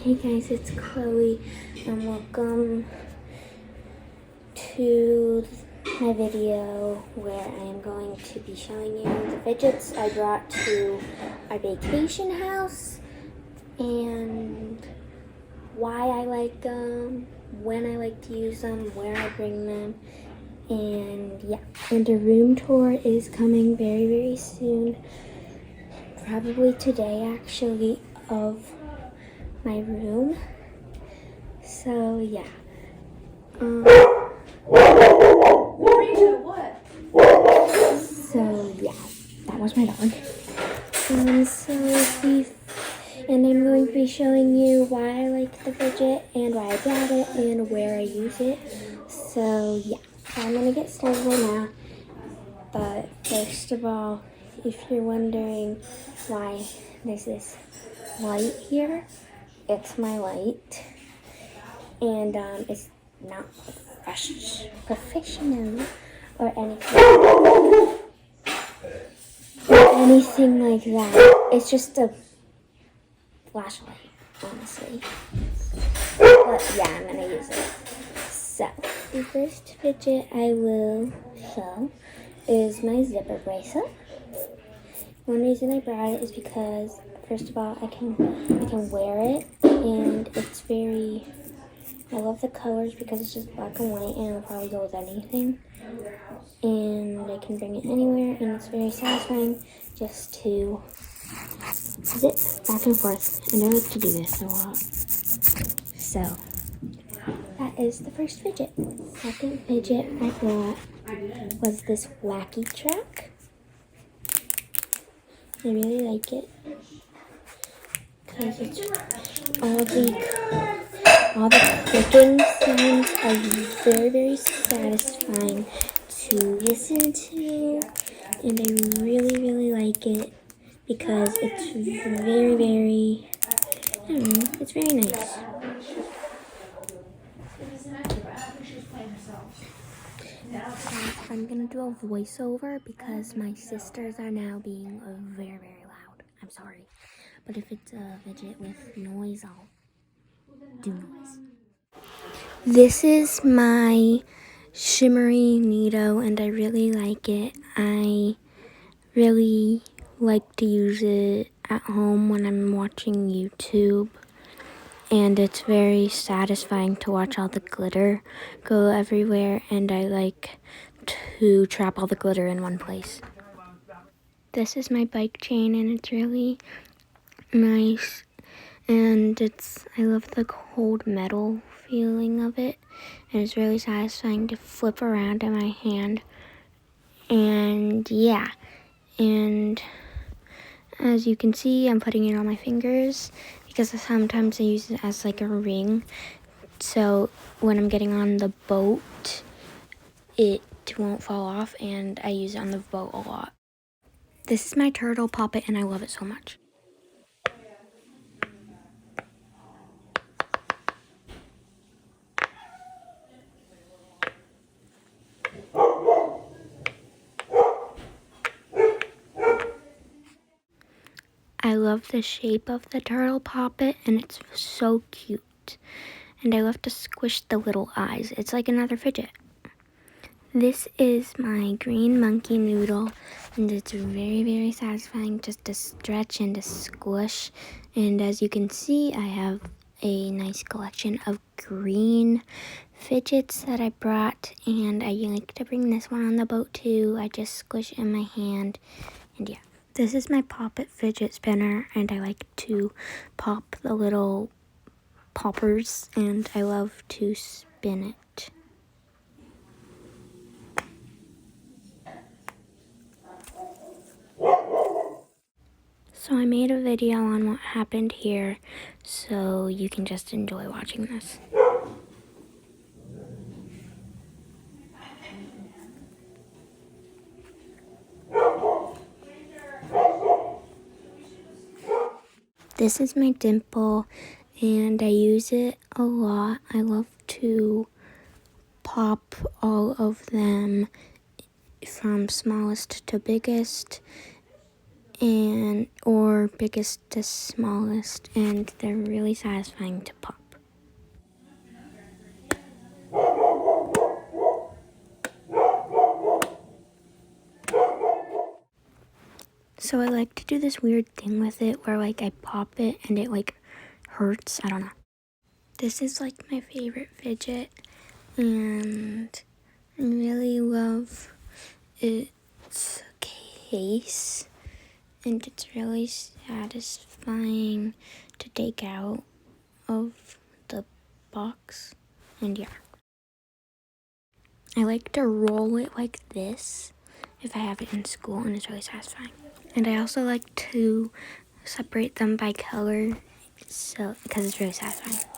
Hey guys, it's Chloe and welcome to my video where I am going to be showing you the fidgets I brought to our vacation house and why I like them, when I like to use them, where I bring them, and yeah. And a room tour is coming very, very soon, probably today actually, of my room. So yeah. So yeah, that was my dog. And I'm going to be showing you why I like the fidget and why I brought it and where I use it. So yeah, I'm gonna get started right now. But first of all, if you're wondering why there's this light here, it's my light. And it's not professional or anything like that. It's just a flashlight, honestly. But yeah, I'm gonna use it. So, the first fidget I will show is my zipper bracelet. One reason I brought it is because, first of all, I can wear it, and it's very, I love the colors because it's just black and white and it'll probably go with anything. And I can bring it anywhere, and it's very satisfying just to zip back and forth. And I like to do this a lot. So, that is the first fidget. Second fidget I brought was this wacky truck. I really like it because it's all the clicking sounds are very, very satisfying to listen to, and I really, really like it because it's very, very, I don't know, it's very nice. I'm gonna do a voiceover because my sisters are now being very, very loud. I'm sorry, but if it's a fidget with noise, I'll do noise. This is my shimmery Nido, and I really like it. I really like to use it at home when I'm watching YouTube, and it's very satisfying to watch all the glitter go everywhere, and I like to trap all the glitter in one place. This is my bike chain, and it's really nice, and I love the cold metal feeling of it, and it's really satisfying to flip around in my hand. And yeah, and as you can see, I'm putting it on my fingers because sometimes I use it as like a ring, so when I'm getting on the boat it won't fall off, and I use it on the boat a lot. This is my turtle puppet, and I love it so much. I love the shape of the turtle puppet, and it's so cute. And I love to squish the little eyes. It's like another fidget. This is my green monkey noodle, and it's very, very satisfying just to stretch and to squish. And as you can see, I have a nice collection of green fidgets that I brought, and I like to bring this one on the boat too. I just squish it in my hand, and yeah. This is my Pop It fidget spinner, and I like to pop the little poppers, and I love to spin it. So I made a video on what happened here, so you can just enjoy watching this. This is my dimple, and I use it a lot. I love to pop all of them from smallest to biggest, and or biggest to smallest, and they're really satisfying to pop. So I like to do this weird thing with it where like I pop it and it like hurts. I don't know. This is like my favorite fidget, and I really love its case, and it's really satisfying to take out of the box. And yeah, I like to roll it like this if I have it in school, and it's really satisfying. And I also like to separate them by color, so because it's really satisfying.